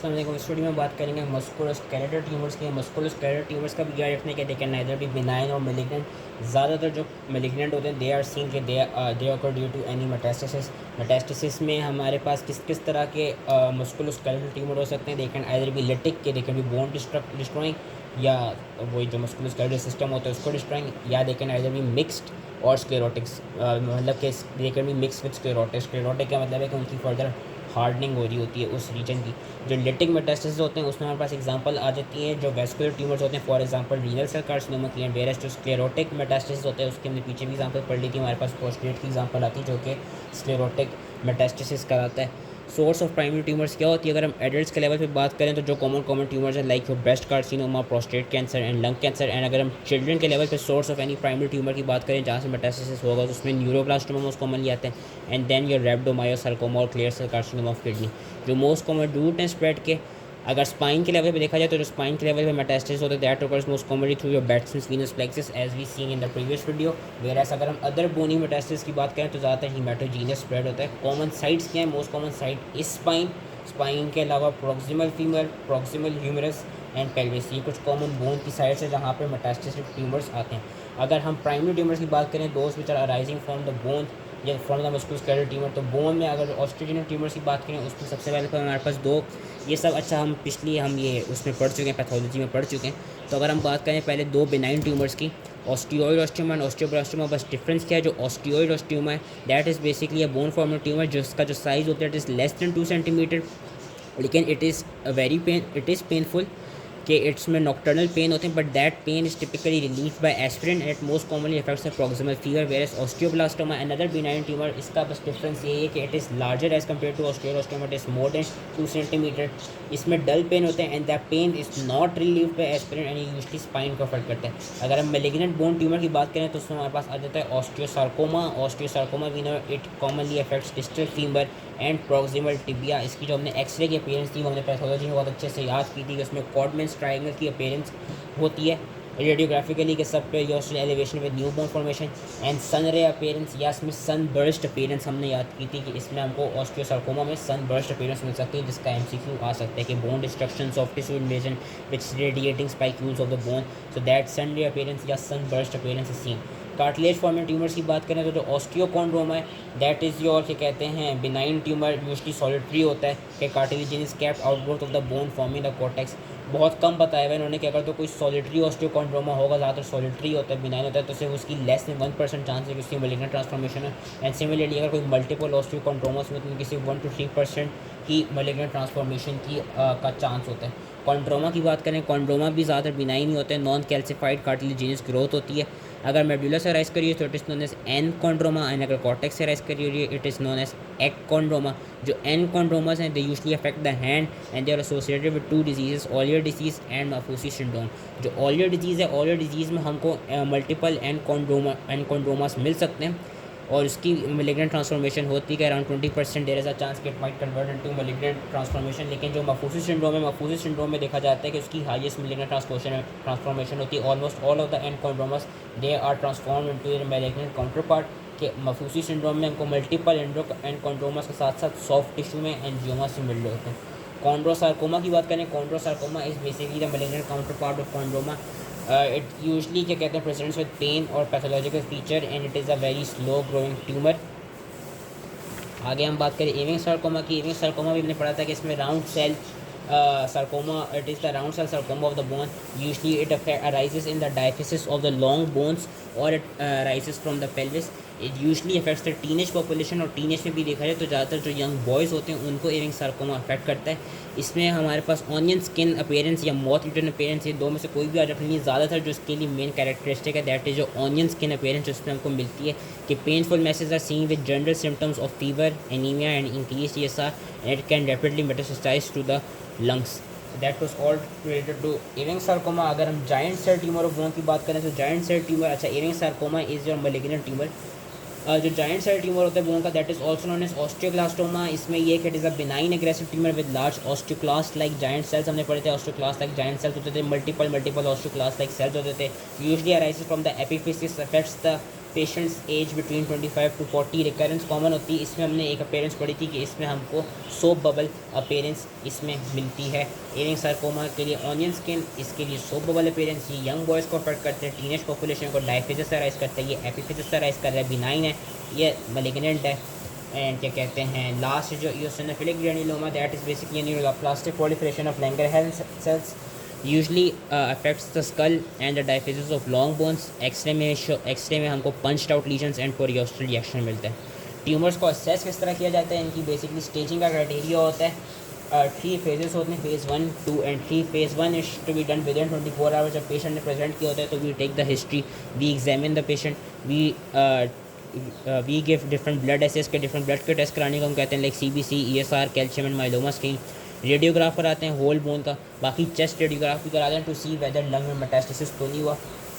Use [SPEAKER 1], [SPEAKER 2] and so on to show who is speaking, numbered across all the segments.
[SPEAKER 1] अस्सलाम वालेकुम। इस वीडियो में बात करेंगे मस्कुलोस्केलेटल ट्यूमर्स की। मस्कुलोस्केलेटल ट्यूमर्स का भी याद रखने के देखें नाइदर भी बिनाइन और मेलिग्नेंट। ज़्यादातर जो मेलिग्नेंट होते हैं दे आर सीन के they occur due to any metastasis. Metastasis में हमारे पास किस किस तरह के मस्कुलोस्केलेटल ट्यूमर हो सकते हैं। They can either be lytic के, they can be bone destroying या वही जो मस्कुलोस्केलेटल सिस्टम होता है उसको डिस्ट्रॉइंग, या दे कैन आइदर बी मिक्सड और स्क्लेरोटिक्स, मतलब कि दे can B mix with sclerotic. Sclerotic का मतलब है कि उनकी फर्दर हार्डनिंग हो रही होती है उस रीजन की। जो लिटिक मेटास्टेसिस होते हैं उसमें हमारे पास एग्जांपल आ जाती है जो वेस्कुलर ट्यूमर्स होते हैं, for example renal cell carcinoma की। एंड वेरस जो स्क्लेरोटिक मेटास्टेसिस होते हैं उसके हमने पीछे भी एग्जांपल पढ़ ली थी, हमारे पास प्रोस्टेट की एग्जांपल आती है जो कि स्क्लेरोटिक मेटास्टेसिस कराता है। सोर्स ऑफ प्राइमरी ट्यूमर्स क्या होती है? अगर हम एडल्ट्स के लेवल पे बात करें तो जो कॉमन ट्यूमर्स हैं like breast carcinoma, prostate cancer and lung cancer. And अगर हम चिल्ड्रन के लेवल पे source of any primary tumour की बात करें जहाँ से मेटास्टेसिस होगा तो उसमें न्यूरोब्लास्टोमा मोस्ट कॉमनली आते हैं, एंड देन योर रैप्डोमायोसार्कोमा और clear cell carcinoma of kidney जो मोस्ट कॉमन रूट हैं स्प्रेड के। अगर स्पाइन के लेवल पे देखा जाए तो जो स्पाइन के लेवल पे मेटास्टेसिस होता है that occurs most commonly through your Batson's venous plexus as we seen in the previous video. Whereas अगर हम अदर बोनी मेटास्टेसिस की बात करें तो ज़्यादातर हीमेटोजीनियस स्प्रेड होता है। कॉमन साइट्स क्या है? मोस्ट कॉमन साइट इस स्पाइन के अलावा proximal femur, proximal humerus and pelvis, ये कुछ कॉमन बोन की साइड्स है जहाँ पे मेटास्टेसिस ट्यूमर्स आते हैं। अगर हम प्राइमरी ट्यूमर्स की बात करें दोस्त which are arising from the bone या फ्रॉम द मस्कुलोस्केलेटल ट्यूमर, तो बोन में अगर ऑस्ट्रोजेनिक ट्यूमर्स की बात करें उसमें सबसे पहले तो हमारे पास दो, ये सब अच्छा हम ये उसमें पढ़ चुके हैं, पैथोलॉजी में पढ़ चुके हैं। तो अगर हम बात करें पहले दो बिनाइन ट्यूमर्स की, ऑस्टियोइड ऑस्टियोमा एंड ऑस्टियोब्लास्टोमा। बस डिफरेंस क्या है? जो ऑस्टियोइड ऑस्टियोमा है that is basically a bone formed tumour जिसका जो साइज़ होता है it is less than 2 centimetre, लेकिन इट इज़ पेनफुल कि इट्स में नॉक्टर्नल पेन होते हैं, but that pain is typically relieve by aspirin at most commonly affects the proximal femur. Whereas osteoblastoma another benign tumour, इसका बस difference ये है कि it is larger as compare to osteoblastoma, it is more than 2 centimetre. इसमें dull pain होते हैं and that pain is not relieve by aspirin and usually spine को affect करता है। अगर हम मेलिग्नेंट बोन ट्यूमर की बात करें तो उसमें हमारे पास आ जाता है osteosarcoma. Osteosarcoma we know it commonly affects distal femur and proximal tibia. इसकी जो हमने एक्सरे की अपीयरेंस थी वो हमने पैथोलॉजी में बहुत अच्छे से याद की थी कि उसमें कॉडमेंस ट्रायंगल की अपीयरेंस होती है रेडियोग्राफिकली के subperiosteal elevation with new bone formation and sun ray appearance या इसमें सन बर्स्ट अपीयरेंस हमने याद की थी कि इसमें हमको ऑस्टियोसार्कोमा में सन बर्स्ट अपीयरेंस मिल सकती है जिसका एमसीक्यू आ सकता है कि bone destruction of tissue invasion which radiating spicules of the bone, so that sun ray appearance या sun burst appearance is seen. Cartilage formed tumours की बात करें तो जो ऑस्टियोकॉन्ड्रोमा है दैट इज़ योर क्या कहते हैं बिनाइन ट्यूमर, यूजली सॉलिटरी होता है कि cartilaginous capped outgrowth of the bone forming the cortex. बहुत कम बताया हुआ इन्होंने कि अगर तो कोई सॉलिटरी ऑस्टियोकॉन्ड्रोमा होगा, ज़्यादातर सॉलिटरी होता है, बिनाइन होता है, तो सिर्फ उसकी लेस देन 1% चांस है कि उसकी मेलिग्नेंट ट्रांसफॉर्मेशन है। एंड सिमिलरली अगर कोई मल्टीपल ऑस्टियोकॉन्ड्रोमास में तो उनकी सिर्फ 1 to 3% की मेलिग्नेंट ट्रांसफॉर्मेशन की का चांस होता है। कॉन्ड्रोमा की बात करें, कॉन्ड्रोमा भी ज़्यादातर बिनाइन ही होते हैं, नॉन कैल्सिफाइड कार्टिलेजिनस ग्रोथ होती है। अगर मेडुला से राइज करिए तो it is known as enchondroma and अगर कॉर्टेक्स से राइज करिए it is known as ecchondroma. जो एन कॉन्ड्रोमास हैं they usually affect the hand and they are associated with 2 disease, Ollier disease and Maffucci syndrome. जो Ollier disease है, Ollier disease में हमको multiple N कॉन्ड्रोमास मिल सकते हैं और उसकी मेलिग्नेंट ट्रांसफॉर्मेशन होती है around 20% there is a chance कि it might convert into malignant transformation. लेकिन जो माफूसी सिंड्रोम है, माफूसी सिंड्रोम में देखा जाता है कि उसकी हाईएस्ट मेलिग्नेंट ट्रांसफॉर्मेशन होती है। Almost all of the enchondromas they are transform into their malignant counterpart के माफूसी सिंड्रोम में हमको मल्टीपल एन कॉन्ड्रोमास के साथ साथ सॉफ्ट टिश्यू में एंजियोमा से मिल रहे होते हैं। कॉन्ड्रोसार्कोमा की बात करें, chondrosarcoma is basically the malignant counterpart of chondroma. It usually क्या कहते हैं प्रेजेंट्स विद पेन और pathological feature and it is a very slow growing tumour. आगे हम बात करें एविंग सार्कोमा की। एविंग सार्कोमा भी हमने पढ़ा था कि इसमें round cell sarcoma, it is the round cell sarcoma of the bone. Usually it arises in the diaphysis of the long bones or it arises from the pelvis. It usually affects the teenage population और teenage में भी देखा जाए तो ज़्यादातर जो young boys होते हैं उनको एविंग सार्कोमा अफेक्ट करता है। इसमें हमारे पास ऑनियन स्किन अपीयरेंस या मॉथ रिटर्न अपीयरेंस, ये दो में से कोई भी आ रखनी है। ज़्यादातर जो इसके लिए मेन कैरेक्टरिस्टिक है दैट इज़ जो ऑनियन स्किन अपीयरेंस उसमें हमको मिलती है कि painful masses are seen with general symptoms of fever, anaemia and increase TSR and it can rapidly metastasise to the lungs. That was all related to Ewing sarcoma. अगर हम giant cell tumour of bone की बात करें तो giant cell tumour, अच्छा Ewing sarcoma is your malignant tumour. जो giant cell tumour होता है बोन का that is also known as osteoclastoma. इसमें ये कि it is a benign aggressive tumour with large osteoclast like giant cells. हमने पढ़े थे ऑस्टियोक्लास्ट लाइक जाइंट सेल्स होते थे, मल्टीपल ऑस्टियोक्लास्ट लाइक सेल्स होते थे। Usually arises from the epiphysis, affects the patients age between 25 to 40 recurrence common होती है। इसमें हमने एक अपेयरेंस पढ़ी थी कि इसमें हमको सोप बबल अपेयरेंस इसमें मिलती है। एयरिंग सार्कोमा के लिए ऑनियन स्किन, इसके लिए सोप बबल अपेयरेंस। ये यंग बॉयज़ को अफेक्ट करते हैं, टीनेज पॉपुलेशन को डायफिजिस राइज करते हैं, ये एपिफिजिस राइज कर रहा है, बिनाइन है, ये मलिग्नेंट है। एंड क्या कहते हैं लास्ट जो eosinophilic granuloma, that is basically neuroplastic proliferation of Langerhans cells, usually affects the skull and the diaphysis of long bones. X ray में हमको punched out lesions and periosteal reaction मिलता है। ट्यूमर्स को असेस किस तरह किया जाता है, इनकी बेसिकली स्टेजिंग का क्राइटेरिया होता है। 3 फेजेस होते हैं, phase 1, 2 and 3। Phase 1 is to be done within 24 hours. जब पेशेंट ने प्रेजेंट किया होता है तो we take the history, we examine the patient, we give different blood assays के डिफरेंट ब्लड के टेस्ट कराने को हम कहते हैं, like CBC, ESR, calcium and myeloma screen. Radiograph कराते हैं होल बोन का, बाकी चेस्ट रेडियोग्राफ भी कराते हैं टू सी वेदर लंग में मेटास्टेसिस तो नहीं हुआ।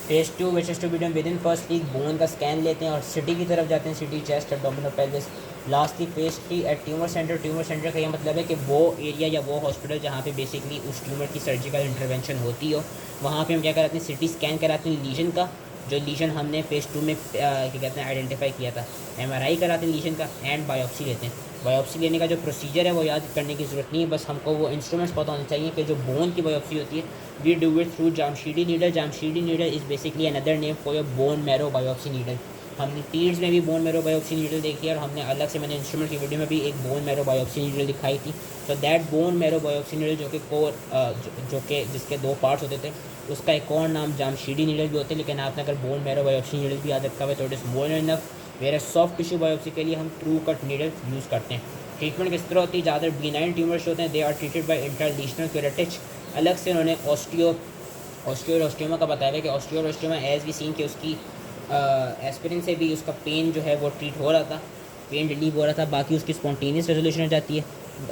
[SPEAKER 1] Phase 2 which is to be done within first week, bone का स्कैन लेते हैं और सिटी की तरफ जाते हैं, CT, chest, abdominal, pelvis. Lastly phase 3 at tumour centre. Tumour centre का ये मतलब है कि वो एरिया या वो हॉस्पिटल जहाँ पे बेसिकली उस ट्यूमर की सर्जिकल इंटरवेंशन होती हो, वहाँ पे हम क्या कराते हैं, सिटी स्कैन कराते हैं लीजन का, जो लीजन हमने फेज़ 2 में क्या कहते हैं आइडेंटिफाई किया था। MRI कराते हैं लीजन का एंड बायोप्सी लेते हैं। बायोप्सी लेने का जो प्रोसीजर है वो याद करने की ज़रूरत नहीं है, बस हमको वो इंस्ट्रूमेंट्स पता होने चाहिए कि जो बोन की बायोप्सी होती है, we do it through Jamshidi needle. Jamshidi needle is basically another name for your bone marrow biopsy needle. हमने पीड्स में भी बोन मैरो बायोप्सी नीडल देखी है और हमने अलग से मैंने इंस्ट्रूमेंट की वीडियो में भी एक बोन मैरो बायोप्सी नीडल दिखाई थी। तो that bone marrow biopsy needle जो कि जो कि जिसके 2 पार्ट्स होते थे, उसका एक और नाम जामशीडी नीडल भी होता है। लेकिन आपने अगर बोन मैरो बायोप्सी नीडल भी याद रखा हुआ तो इट इज़ मोर इनफ। मेरे सॉफ्ट टिश्यू बायोप्सी के लिए हम ट्रू कट नीडल यूज़ करते हैं। ट्रीटमेंट किस तरह होती है, ज़्यादा बिनाइन ट्यूमर्स होते हैं, दे आर ट्रीटेड बाय इंटरलीशनल क्यूरेटिज। अलग से उन्होंने ऑस्टियोमा का बताया है कि ऑस्टियोमा एज भी सीन कि उसकी एस्पिरिन से भी उसका पेन जो है वो ट्रीट हो रहा था, पेन रिलीव हो रहा था। बाकी उसकी स्पॉन्टेनियस रेजोल्यूशन हो जाती है।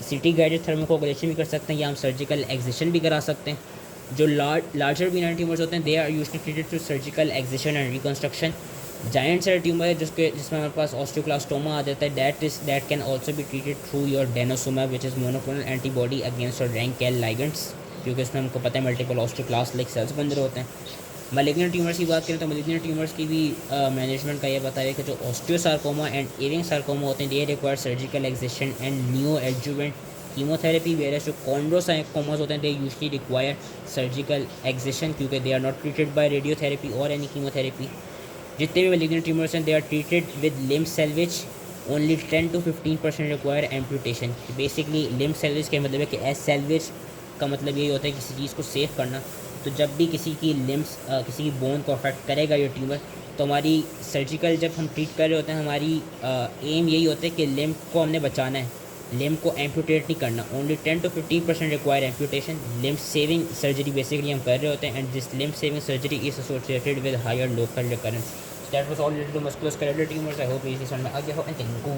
[SPEAKER 1] CT गाइडेड थर्मोकोगुलेशन भी कर सकते हैं या हम सर्जिकल एक्सिशन भी करा सकते हैं। जो लार्जर बिनाइन ट्यूमर्स होते हैं they are usually treated through surgical excision and reconstruction. Giant cell tumour है जिसमें हमारे पास ऑस्टियोक्लास्टोमा आ जाता है, that can also be treated through your denosumab which is monoclonal antibody against your RANKL ligands, क्योंकि इसमें हमको पता है मल्टीपल ऑस्टियोक्लास्ट लाइक सेल्स बन रहे होते हैं। मलिग्नेंट ट्यूमर्स की बात करें तो मलिग्नेंट ट्यूमर्स की भी मैनेजमेंट का ये बताया कि जो ऑस्टियोसार्कोमा एंड एयरिंग सार्कोमा होते हैं they require surgical excision and neoadjuvant chemotherapy, where जो कॉन्ड्रोसार्कोमास होते हैं they usually require surgical excision क्योंकि they are not treated by radiotherapy और एनी कीमोथेरेपी। जितने भी malignant ट्यूमर्स हैं they are treated with limb salvage, only 10 to 15% require amputation. Basically limb salvage का मतलब है कि एज सैल्वेज का मतलब यही होता है किसी चीज़ को सेव करना। तो जब भी किसी की लिम्स किसी की बोन को अफेक्ट करेगा ये ट्यूमर, तो हमारी सर्जिकल जब हम ट्रीट कर रहे होते हैं हमारी एम यही होता है कि लिम्ब को हमने बचाना है, लिम्ब को एम्पूटेट नहीं करना। Only 10 to 15% require amputation. Limb saving surgery basically हम कर रहे होते हैं and this limb saving surgery is associated with higher local recurrence. That was all related to musculoskeletal tumours. I hope easy समझ में आ गया हो एंड थैंक यू।